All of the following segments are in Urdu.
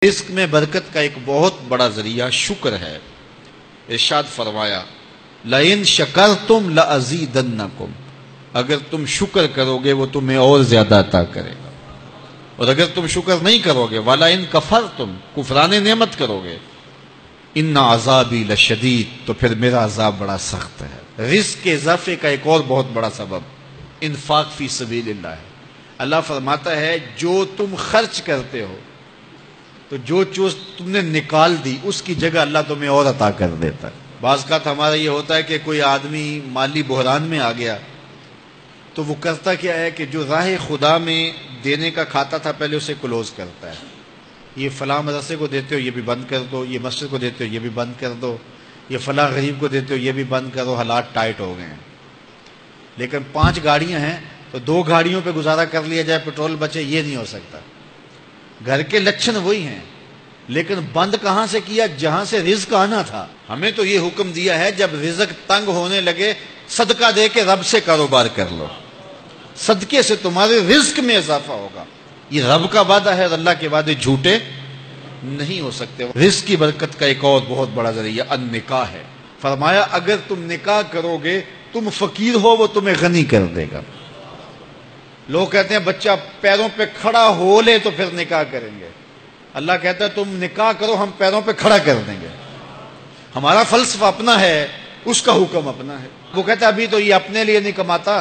رزق میں برکت کا ایک بہت بڑا ذریعہ شکر ہے۔ ارشاد فرمایا لَإِن شَكَرْتُمْ لَأَزِيدَنَّكُمْ، اگر تم شکر کرو گے وہ تمہیں اور زیادہ عطا کرے گا، اور اگر تم شکر نہیں کرو گے وَلَئِن كَفَرْتُمْ، کفران نعمت کرو گے إِنَّ عَذَابِي لَشَدِيدٌ، تو پھر میرا عذاب بڑا سخت ہے۔ رزق کے اضافے کا ایک اور بہت بڑا سبب انفاق فی سبیل اللہ ہے۔ اللہ فرماتا ہے جو تم خرچ کرتے ہو تو جو چیز تم نے نکال دی اس کی جگہ اللہ تمہیں اور عطا کر دیتا ہے۔ بعض اوقات ہمارا یہ ہوتا ہے کہ کوئی آدمی مالی بحران میں آ گیا تو وہ کرتا کیا ہے کہ جو راہ خدا میں دینے کا کھاتا تھا پہلے اسے کلوز کرتا ہے، یہ فلاں مدرسے کو دیتے ہو یہ بھی بند کر دو، یہ مسجد کو دیتے ہو یہ بھی بند کر دو، یہ فلاں غریب کو دیتے ہو یہ بھی بند کرو، حالات ٹائٹ ہو گئے ہیں۔ لیکن 5 گاڑیاں ہیں تو 2 گاڑیوں پہ گزارا کر لیا جائے، پیٹرول بچے، یہ نہیں ہو سکتا۔ گھر کے لچھن وہی ہیں لیکن بند کہاں سے کیا؟ جہاں سے رزق آنا تھا۔ ہمیں تو یہ حکم دیا ہے جب رزق تنگ ہونے لگے صدقہ دے کے رب سے کاروبار کر لو، صدقے سے تمہارے رزق میں اضافہ ہوگا۔ یہ رب کا وعدہ ہے اور اللہ کے وعدے جھوٹے نہیں ہو سکتے۔ رزق کی برکت کا ایک اور بہت بڑا ذریعہ النکاح ہے۔ فرمایا اگر تم نکاح کرو گے تم فقیر ہو وہ تمہیں غنی کر دے گا۔ لوگ کہتے ہیں بچہ پیروں پہ کھڑا ہو لے تو پھر نکاح کریں گے، اللہ کہتا ہے تم نکاح کرو ہم پیروں پہ کھڑا کر دیں گے۔ ہمارا فلسفہ اپنا ہے، اس کا حکم اپنا ہے۔ وہ کہتا ہے ابھی تو یہ اپنے لیے نہیں کماتا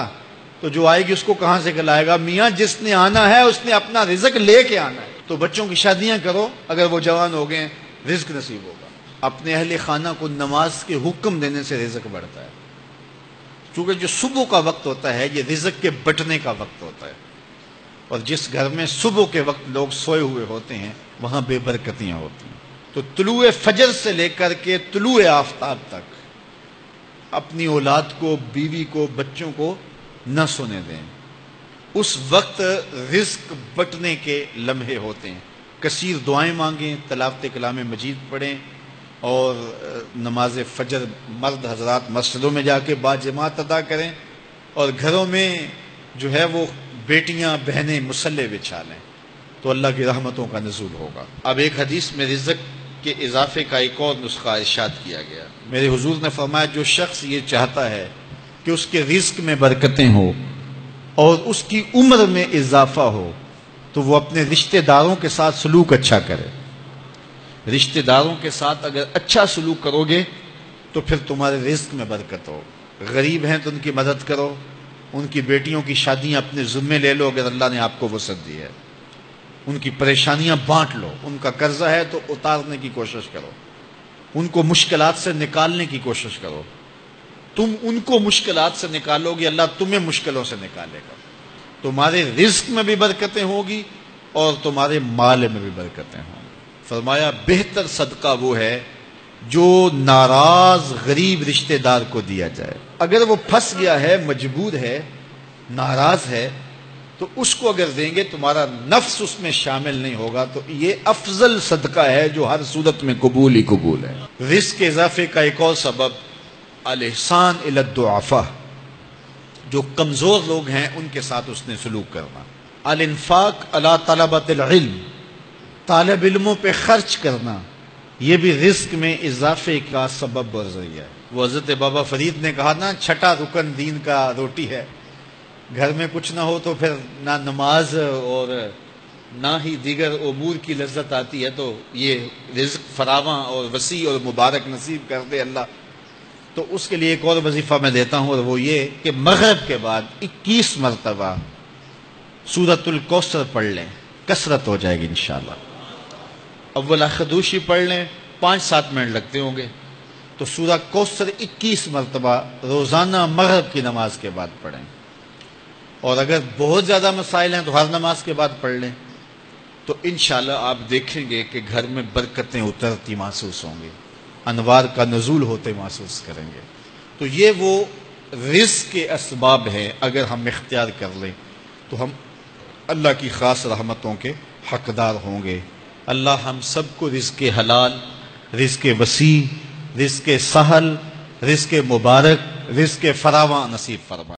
تو جو آئے گی اس کو کہاں سے کھلائے گا؟ میاں جس نے آنا ہے اس نے اپنا رزق لے کے آنا ہے۔ تو بچوں کی شادیاں کرو، اگر وہ جوان ہو گئے رزق نصیب ہوگا۔ اپنے اہل خانہ کو نماز کے حکم دینے سے رزق بڑھتا ہے، کیونکہ جو صبح کا وقت ہوتا ہے یہ رزق کے بٹنے کا وقت ہوتا ہے، اور جس گھر میں صبح کے وقت لوگ سوئے ہوئے ہوتے ہیں وہاں بے برکتیاں ہوتی ہیں۔ تو طلوع فجر سے لے کر کے طلوع آفتاب تک اپنی اولاد کو، بیوی کو، بچوں کو نہ سونے دیں۔ اس وقت رزق بٹنے کے لمحے ہوتے ہیں۔ کثیر دعائیں مانگیں، تلاوت کلام مجید پڑھیں، اور نماز فجر مرد حضرات مسجدوں میں جا کے باجماعت ادا کریں، اور گھروں میں جو ہے وہ بیٹیاں بہنیں مصلے بچھا لیں تو اللہ کی رحمتوں کا نزول ہوگا۔ اب ایک حدیث میں رزق کے اضافے کا ایک اور نسخہ ارشاد کیا گیا۔ میرے حضور نے فرمایا جو شخص یہ چاہتا ہے کہ اس کے رزق میں برکتیں ہوں اور اس کی عمر میں اضافہ ہو تو وہ اپنے رشتہ داروں کے ساتھ سلوک اچھا کرے۔ رشتہ داروں کے ساتھ اگر اچھا سلوک کرو گے تو پھر تمہارے رزق میں برکت ہو۔ غریب ہیں تو ان کی مدد کرو، ان کی بیٹیوں کی شادیاں اپنے ذمے لے لو اگر اللہ نے آپ کو وسعت دی ہے، ان کی پریشانیاں بانٹ لو، ان کا قرضہ ہے تو اتارنے کی کوشش کرو، ان کو مشکلات سے نکالنے کی کوشش کرو۔ تم ان کو مشکلات سے نکالو گے اللہ تمہیں مشکلوں سے نکالے گا۔ تمہارے رزق میں بھی برکتیں ہوگی اور تمہارے مال میں بھی برکتیں ہوں گی۔ فرمایا بہتر صدقہ وہ ہے جو ناراض غریب رشتہ دار کو دیا جائے۔ اگر وہ پھنس گیا ہے، مجبور ہے، ناراض ہے، تو اس کو اگر دیں گے تمہارا نفس اس میں شامل نہیں ہوگا، تو یہ افضل صدقہ ہے جو ہر صورت میں قبول ہی قبول ہے۔ رزق کے اضافے کا ایک اور سبب الاحسان الی الضعفاء، جو کمزور لوگ ہیں ان کے ساتھ اس نے سلوک کرنا۔ الانفاق علی طلبۃ العلم، طالب علموں پہ خرچ کرنا، یہ بھی رزق میں اضافے کا سبب اور ذریعہ ہے۔ وہ حضرت بابا فرید نے کہا نا چھٹا رکن دین کا روٹی ہے۔ گھر میں کچھ نہ ہو تو پھر نہ نماز اور نہ ہی دیگر امور کی لذت آتی ہے، تو یہ رزق فراواں اور وسیع اور مبارک نصیب کر دے اللہ۔ تو اس کے لیے ایک اور وظیفہ میں دیتا ہوں، اور وہ یہ کہ مغرب کے بعد 21 مرتبہ سورۃ الکوثر پڑھ لیں، کثرت ہو جائے گی انشاءاللہ۔ اول خدوشی پڑھ لیں، 5-7 منٹ لگتے ہوں گے، تو سورہ کوثر 21 مرتبہ روزانہ مغرب کی نماز کے بعد پڑھیں، اور اگر بہت زیادہ مسائل ہیں تو ہر نماز کے بعد پڑھ لیں، تو انشاءاللہ آپ دیکھیں گے کہ گھر میں برکتیں اترتی محسوس ہوں گی، انوار کا نزول ہوتے محسوس کریں گے۔ تو یہ وہ رزق کے اسباب ہیں، اگر ہم اختیار کر لیں تو ہم اللہ کی خاص رحمتوں کے حقدار ہوں گے۔ اللہ ہم سب کو رزق حلال، رزق وسیع، رزق سہل، رزق مبارک، رزق فراواں نصیب فرمائے۔